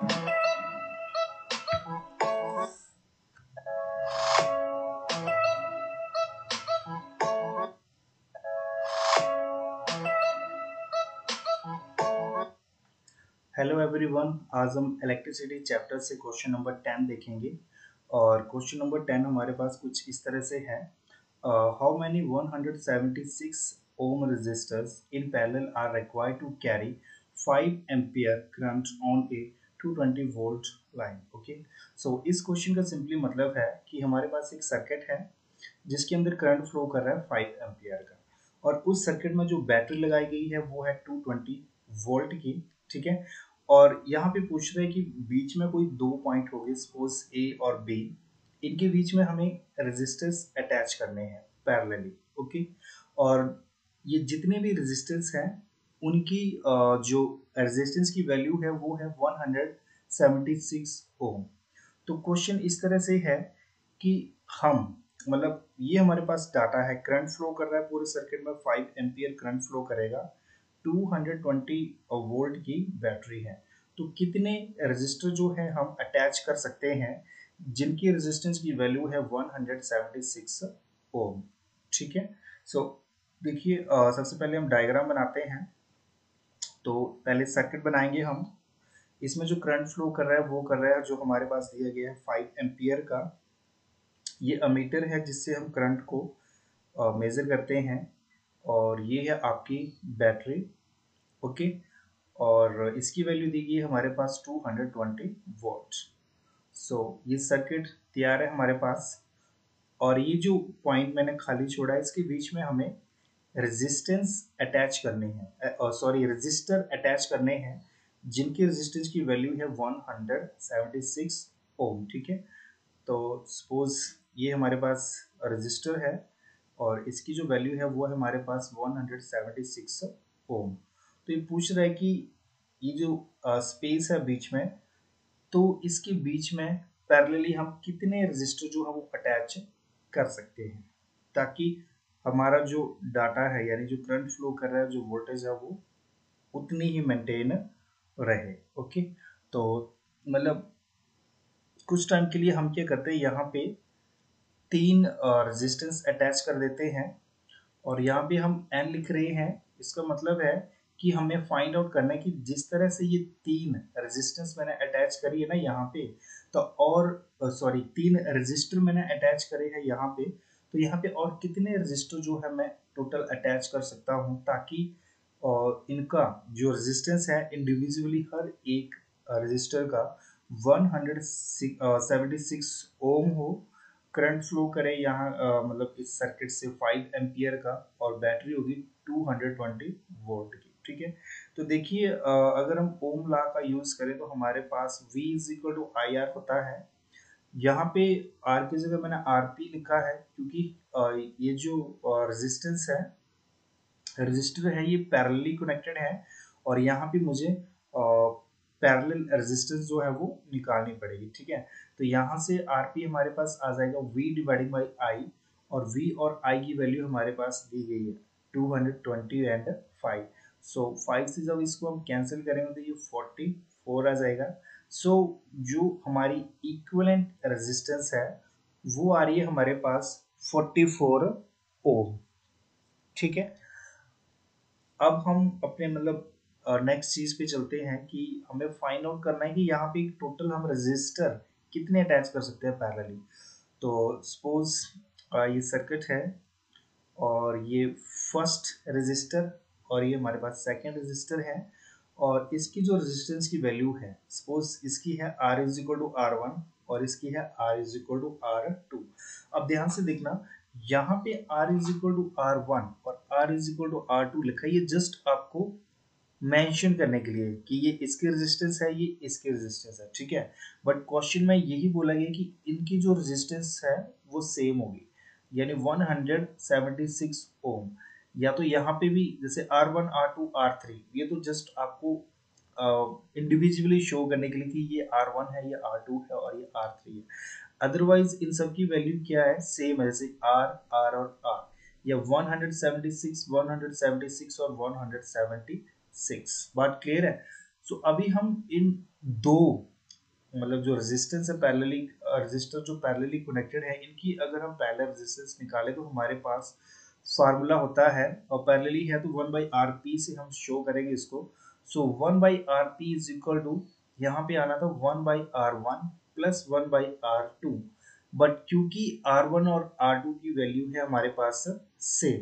Hello everyone, आज हम electricity chapter से क्वेश्चन नंबर 10 देखेंगे। और क्वेश्चन नंबर 10 हमारे पास कुछ इस तरह से है। How many 176 ohm resistors in parallel are required to carry 5 ampere current on a 220 volt line. Okay, so इस क्वेश्चन का सिंपली मतलब है कि हमारे पास एक सर्किट है जिसके अंदर करंट फ्लो कर रहा है 5 एम्पियर का, और उस सर्किट में जो बैटरी लगाई गई है वो है 220 वोल्ट की। ठीक है, और यहाँ पे पूछ रहे हैं कि बीच में कोई दो पॉइंट हो गए, सपोज ए और बी, इनके बीच में हमें रेजिस्टेंस अटैच करने हैं पैरेलली। ओके, और ये जितने भी रेजिस्टेंस हैं उनकी जो रेजिस्टेंस की वैल्यू है वो है 176 ओम। तो क्वेश्चन इस तरह से है कि हम, मतलब ये हमारे पास डाटा है, करंट फ्लो कर रहा है पूरे सर्किट में 5 एम्पियर करंट फ्लो करेगा, 220 वोल्ट की बैटरी है। तो कितने रेजिस्टर जो है हम अटैच कर सकते हैं जिनकी रेजिस्टेंस की वैल्यू है 176 ओम। ठीक है, सो देखिए, सबसे पहले हम डायग्राम बनाते हैं। तो पहले सर्किट बनाएंगे हम। इसमें जो करंट फ्लो कर रहा है वो कर रहा है, जो हमारे पास दिया गया है 5 एम्पियर का, ये अमीटर है जिससे हम करंट को मेजर करते हैं, और ये है आपकी बैटरी। ओके, और इसकी वैल्यू दी गई है हमारे पास 220 वोल्ट। सो ये सर्किट तैयार है हमारे पास, और ये जो पॉइंट मैंने खाली छोड़ा है इसके बीच में हमें रेजिस्टेंस अटैच करने हैं, सॉरी रेजिस्टर अटैच करने हैं जिनकी रेजिस्टेंस की वैल्यू है 176 ओम। ठीक है, तो सपोज ये हमारे पास रजिस्टर है और इसकी जो वैल्यू है वो है हमारे पास 176 ओम। तो ये पूछ रहा है कि ये जो स्पेस है बीच में, तो इसके बीच में पैरेलली हम कितने रजिस्टर जो है वो अटैच कर सकते हैं ताकि हमारा जो डाटा है, यानी जो करंट फ्लो कर रहा है, जो वोल्टेज है, वो उतनी ही मेंटेन रहे। ओके, तो मतलब कुछ टाइम के लिए हम क्या करते हैं, यहाँ पे तीन रेजिस्टेंस अटैच कर देते हैं, और यहाँ पे हम n लिख रहे हैं। इसका मतलब है कि हमें फाइंड आउट करना है कि जिस तरह से ये तीन रेजिस्टेंस मैंने अटैच करी है ना यहाँ पे, तो और सॉरी तीन रेजिस्टर मैंने अटैच करे हैं यहाँ पे, तो यहाँ पे और कितने रेजिस्टर जो है मैं टोटल अटैच कर सकता हूँ ताकि इनका जो रेजिस्टेंस है इंडिविजुअली हर एक रेजिस्टर का 176 ओम हो, करंट फ्लो करे यहाँ मतलब इस सर्किट से 5 एम्पियर का, और बैटरी होगी 220 वोल्ट की। ठीक है, तो देखिए, अगर हम ओम लॉ का यूज करें तो हमारे पास V is equal to I R होता है। यहाँ पे आर की जगह मैंने आर पी लिखा है क्योंकि ये जो रेजिस्टेंस है, रजिस्टर है, ये पैरेलली कनेक्टेड है, और यहाँ पे मुझे पैरेलल रेजिस्टेंस जो है वो निकालनी पड़ेगी। ठीक है, तो यहाँ से आरपी हमारे पास आ जाएगा V डिवाइडिंग बाई आई, और V और I की वैल्यू हमारे पास दी गई है 220 एंड 5। सो 5 से जब इसको हम कैंसिल करेंगे तो ये 44 आ जाएगा। सो जो हमारी इक्विवेलेंट रेजिस्टेंस है वो आ रही है हमारे पास 44 ओम। ठीक है, अब हम अपने मतलब नेक्स्ट चीज पे चलते हैं कि हमें फाइंड आउट करना है कि यहाँ पे टोटल हम रजिस्टर कितने अटैच कर सकते हैं पैरेलली। तो सपोज ये सर्किट है, और ये फर्स्ट रेजिस्टर, और ये हमारे पास सेकंड रेजिस्टर है, और इसकी जो रेजिस्टेंस की वैल्यू है, सपोज इसकी है R is equal to R1 और इसकी है R is equal to R2। अब ध्यान से देखना, यहाँ पे R is equal to R1 और R is equal to R2 लिखा है, ये जस्ट आपको मेंशन करने के लिए कि ये इसकी रेजिस्टेंस है, ये इसकी रेजिस्टेंस है। ठीक है, बट क्वेश्चन में यही बोला गया कि इनकी जो रेजिस्टेंस है वो सेम होगी, यानी 176 ओम। या तो यहाँ पे भी जैसे R1 R2 R3, ये तो जस्ट आपको इंडिविजुअली शो करने के लिए कि ये R1 है, ये R2 है और ये R3 है। अदरवाइज इन सब की वैल्यू क्या है, सेम है, जैसे R R और R, या 176 176 और 176। बात क्लियर है? सो अभी हम इन दो मतलब जो रेजिस्टेंस है पैरेलली, रजिस्टर जो पैरेलली कनेक्टेड है, इनकी अगर हम पैरेलल रेजिस्टेंस निकालें तो हमारे पास फार्मूला होता है, और पैरेलली है तो 1/RP से हम शो करेंगे इसको। सो 1/RP इज इक्वल टू, यहाँ पे आना था 1/R1 प्लस 1/R2, बट क्योंकि R1 और R2 की वैल्यू है हमारे पास सेम,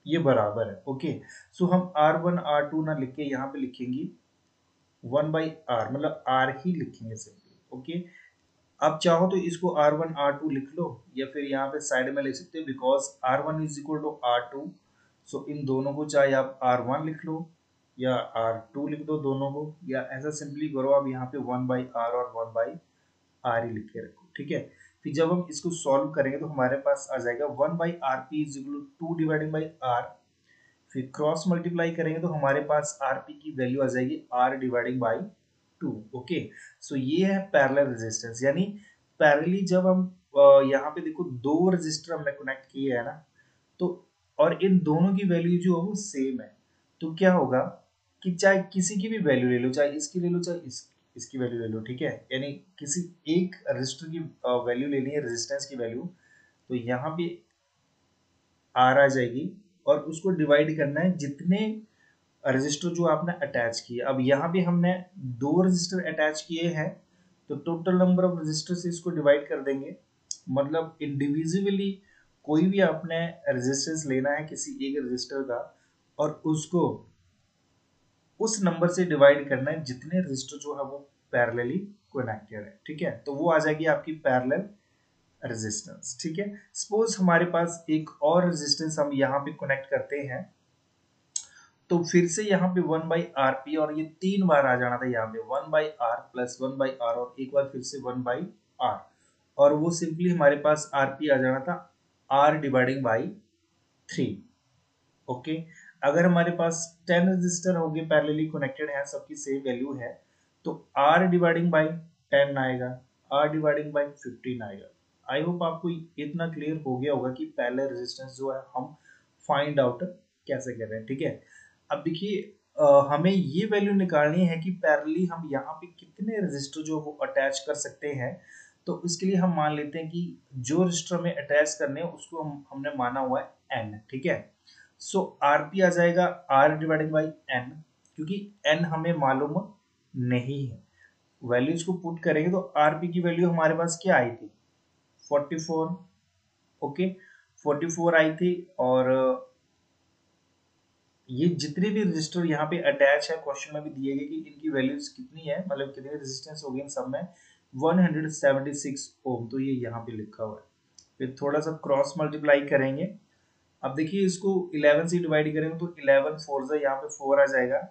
ये बराबर है, ओके। सो हम R1 R2 ना लिख के यहाँ पे लिखेंगे 1/R, मतलब R ही लिखेंगे सिंपली, ओके। आप चाहो तो इसको R1 R2 लिख लो, या फिर यहाँ पे साइड में लिख सकते हो, because R1 is equal to R2। So इन दोनों को चाहे आप R1 लिख लो या R2 लिख दो, दोनों को, या ऐसा सिंपली करो आप यहाँ पे 1/R और 1/R ही लिख के रखो, ठीक है। फिर जब हम इसको सॉल्व करेंगे तो हमारे पास आ जाएगा 1/RP is equal to 2 divided by R। फिर क्रॉस मल्टीप्लाई करेंगे तो हमारे पास आरपी की वैल्यू आ जाएगी R dividing by 2, okay. So ये है पैरेलल रेजिस्टेंस, यानी पैरेलली जब हम यहाँ पे देखो दो रेजिस्टर हमने कनेक्ट किए है ना, तो और इन दोनों की वैल्यू जो है वो सेम है, तो क्या होगा कि चाहे किसी की भी वैल्यू ले लो, चाहे इसकी ले लो चाहे इसकी वैल्यू ले लो, ठीक है, यानी किसी एक रेजिस्टर की वैल्यू लेनी है, रेजिस्टेंस की वैल्यू, तो यहाँ पे आर आ जाएगी, और उसको डिवाइड करना है जितने रजिस्टर जो आपने अटैच किए। अब यहाँ पे हमने दो रजिस्टर अटैच किए हैं, तो टोटल नंबर ऑफ रजिस्टर से इसको डिवाइड कर देंगे, मतलब इंडिविजुअली कोई भी आपने रेजिस्टेंस लेना है किसी एक रजिस्टर का, और उसको उस नंबर से डिवाइड करना है जितने रजिस्टर जो है वो पैरेलली कनेक्टेड है, ठीक है, तो वो आ जाएगी आपकी पैरेलल रेजिस्टेंस, ठीक है। सपोज हमारे पास एक और रेजिस्टेंस हम यहाँ पे कनेक्ट करते हैं, तो फिर से यहाँ पे 1/RP, और ये 3 बार आ जाना था यहाँ पे 1/R प्लस 1/R, और एक बार फिर से 1/R, और वो सिंपली हमारे पास RP आ जाना था R डिवाइडिंग बाई 3, ओके। अगर हमारे पास 10 रजिस्टर हो गए पैरेलली कनेक्टेड है, सबकी सेम वैल्यू है, तो R डिवाइडिंग बाई 10 आएगा, R डिवाइडिंग बाई 15 आएगा। आई होप आपको इतना क्लियर हो गया होगा कि पैरेलल रेजिस्टेंस जो है हम फाइंड आउट कैसे कर रहे हैं, ठीक है। अब देखिए हमें ये वैल्यू निकालनी है कि पैरेलली हम यहाँ पे कितने रजिस्टर जो वो अटैच कर सकते हैं, तो इसके लिए हम मान लेते हैं कि जो रजिस्टर में अटैच करने हैं उसको हमने माना हुआ है n, ठीक है। सो आरपी आ जाएगा आर डिवाइडेड बाई एन, क्योंकि एन हमें मालूम नहीं है, वैल्यूज को पुट करेंगे तो आरपी की वैल्यू हमारे पास क्या आई थी 44, ओके 44 आई थी, और ये जितने भी रजिस्टर यहाँ पे अटैच है क्वेश्चन में भी दिए गए कि इनकी वैल्यूज कितनी है, मतलब कितने रेजिस्टेंस हो गए इन सब में 176 ओम, तो ये यहाँ पे लिखा हुआ है। फिर थोड़ा सा क्रॉस मल्टीप्लाई करेंगे, अब देखिए इसको 11 से डिवाइड करेंगे तो 11 फोर जा यहाँ पे 4 आ जाएगा,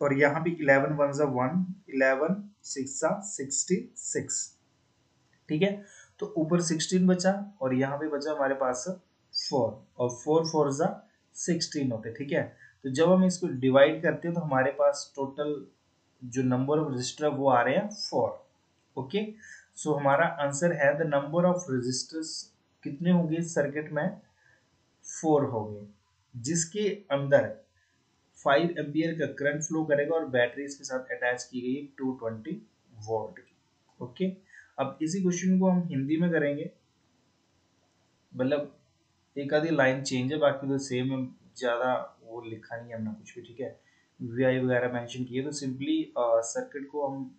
और यहाँ पे 11 वन जा 1, 11 सिक्स जा 66, ठीक है। तो ऊपर 16 बचा, और यहाँ पे बचा हमारे पास 4, और 4 फोर जा 16 होते, ठीक है। तो जब हम इसको डिवाइड करते हैं तो हमारे पास टोटल जो नंबर ऑफ रजिस्टर वो आ रहे हैं 4, ओके। सो हमारा आंसर है द नंबर ऑफ रजिस्टर्स कितने होंगे सर्किट में, 4 हो गए, जिसके अंदर 5 एम्पियर का करंट फ्लो करेगा, और बैटरी इसके साथ अटैच की गई 220 वोल्ट की, ओके। अब इसी क्वेश्चन को हम हिंदी में करेंगे, मतलब एक आधी लाइन चेंज है, बाकी तो सेम है, ज़्यादा वो लिखा नहीं है हमने कुछ भी, ठीक है। वी वगैरह मेंशन किए, तो सिंपली सर्किट को हम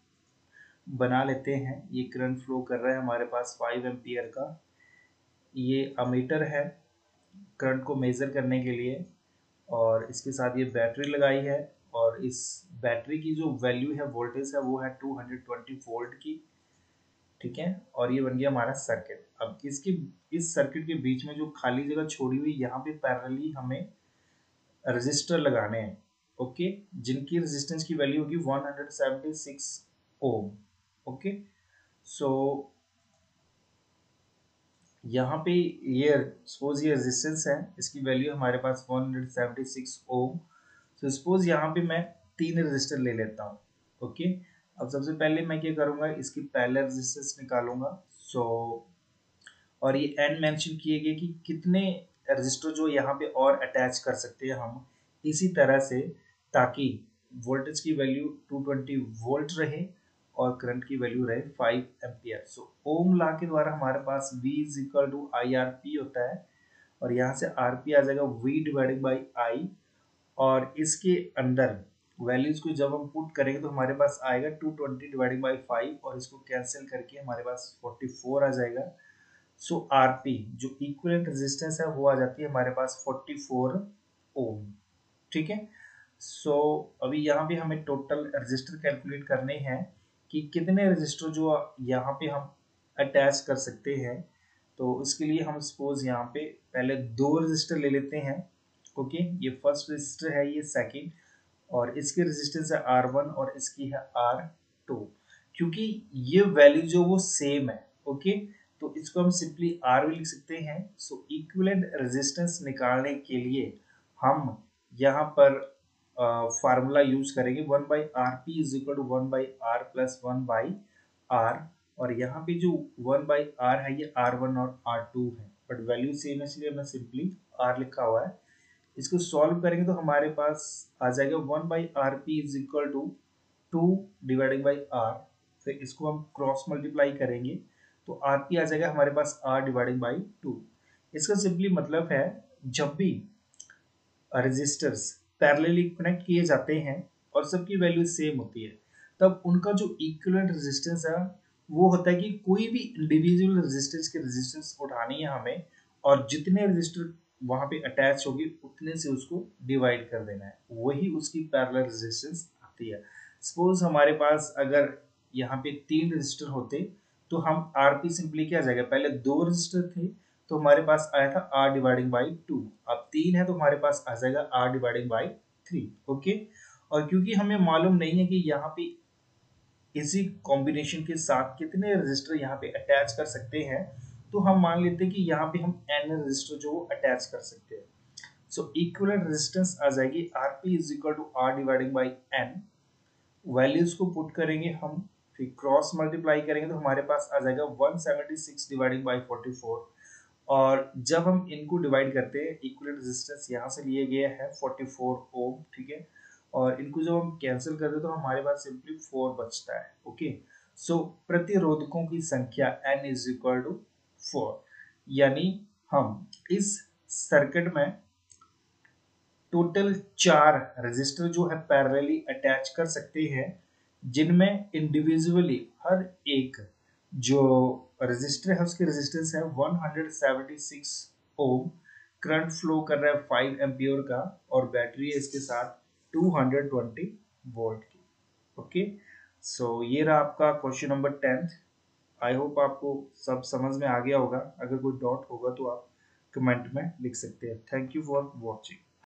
बना लेते हैं। ये करंट फ्लो कर रहा है हमारे पास 5 एम्पियर का, ये अमीटर है करंट को मेजर करने के लिए, और इसके साथ ये बैटरी लगाई है, और इस बैटरी की जो वैल्यू है वोल्टेज है वो है 220 वोल्ट की, ठीक है। और ये बन गया हमारा सर्किट। अब इसकी इस सर्किट के बीच में जो खाली जगह छोड़ी हुई, यहाँ पे पैरेलली हमें रजिस्टर लगाने हैं, ओके, जिनकी रेजिस्टेंस की वैल्यू होगी 176 ओम, ओके। सो यहाँ पे ये सपोज ये रेजिस्टेंस है, इसकी वैल्यू हमारे पास 176 ओम। तो सपोज यहाँ पे मैं 3 रेजिस्टर ले लेता हूँ, ओके। अब सबसे पहले मैं क्या करूँगा, इसकी पैरेलल रेजिस्टेंस निकालूंगा। सो और ये एन मेंशन किए गए कि कितने रजिस्टर जो यहाँ पे और अटैच कर सकते हैं हम इसी तरह से, ताकि वोल्टेज की वैल्यू 220 वोल्ट रहे, और करंट की वैल्यू रहे 5 एम्पियर। सो ओम लॉ के द्वारा हमारे पास V is equal to IRP होता है और यहाँ से RP आ जाएगा V डिवाइडेड बाई I, और इसके अंदर वैल्यूज को जब हम पुट करेंगे तो हमारे पास आएगा 220 डिवाइडेड बाई 5 और इसको कैंसिल करके हमारे पास 44 आ जाएगा। सो आरपी जो इक्विवेलेंट रेजिस्टेंस है वो आ जाती है हमारे पास 44 ओम। ठीक है। सो अभी यहाँ पे हमें टोटल रजिस्टर कैलकुलेट करने हैं कि कितने रजिस्टर जो यहाँ पे हम अटैच कर सकते हैं। तो इसके लिए हम सपोज यहाँ पे पहले 2 रजिस्टर ले लेते हैं। ओके, ये फर्स्ट रजिस्टर है, ये सेकंड, और इसकी रेजिस्टेंस है R1 और इसकी है R2। क्योंकि ये वैल्यू जो वो सेम है, ओके, तो इसको हम सिंपली R भी लिख सकते हैं। सो इक्विवेलेंट रेजिस्टेंस निकालने के लिए हम यहाँ पर फार्मूला यूज करेंगे 1 by R P is equal to 1 by R plus 1 by R, और यहाँ पे जो 1 बाई आर है ये R1 और R2 है, बट वैल्यू सेम है इसलिए हमने सिंपली R लिखा हुआ है। इसको सॉल्व करेंगे तो हमारे पास आ जाएगा 1 by R P is equal to 2 divided by R, फिर इसको हम क्रॉस मल्टीप्लाई करेंगे तो आर पी आ जाएगा हमारे पास आर डिवाइडेड बाई 2। इसका सिंपली मतलब है जब भी रेजिस्टर्स पैरेलली कनेक्ट किए जाते हैं और सबकी वैल्यू सेम होती है, तब उनका जो इक्विवेलेंट रेजिस्टेंस है वो होता है कि कोई भी इंडिविजुअल रेजिस्टेंस के रेजिस्टेंस उठानी है हमें, और जितने रेजिस्टर वहां पे अटैच होगी उतने से उसको डिवाइड कर देना है, वही उसकी पैरेलल रेजिस्टेंस आती है। सपोज हमारे पास अगर यहाँ पे 3 रेजिस्टर होते तो हम आरपी सिंपली क्या आ जाएगा, पहले 2 रेजिस्टर थे तो हमारे पास आया था R डिवाइडिंग बाई 2, अब 3 है तो हमारे पास आ जाएगा R डिवाइडिंग बाई 3। ओके, और क्योंकि हमें मालूम नहीं है कि यहाँ पे इसी कॉम्बिनेशन के साथ कितने रजिस्टर यहाँ पे अटैच कर सकते हैं, तो हम मान लेते हैं कि यहाँ पे हम n रजिस्टर जो अटैच कर सकते हैं। सो इक्विवेलेंट रेजिस्टेंस आ जाएगी Rp is equal to R dividing by n, values को पुट करेंगे हम, फिर क्रॉस मल्टीप्लाई करेंगे तो हमारे पास आ जाएगा 176 डिवाइडिंग बाई 44, और जब हम इनको डिवाइड करते हैं इक्विवेलेंट रेजिस्टेंस यहाँ से लिए गए हैं 44 ओम। ठीक है, और इनको जब हम कैंसिल करते हैं तो हमारे पास सिंपली 4 बचता है। ओके, सो प्रतिरोधकों की संख्या n इज इक्वल टू 4, यानी हम इस सर्किट में टोटल 4 रजिस्टर जो है पैरेलली अटैच कर सकते हैं, जिनमें इंडिविजुअली हर एक जो रजिस्टर है उसकी रेजिस्टेंस है 176 ओम, करंट फ्लो कर रहा है 5 एम्पियर का, और बैटरी है इसके साथ 220 वोल्ट की। ओके, सो ये रहा आपका question number 10th। I hope आपको सब समझ में आ गया होगा। अगर कोई डाउट होगा तो आप कमेंट में लिख सकते हैं। Thank you for watching.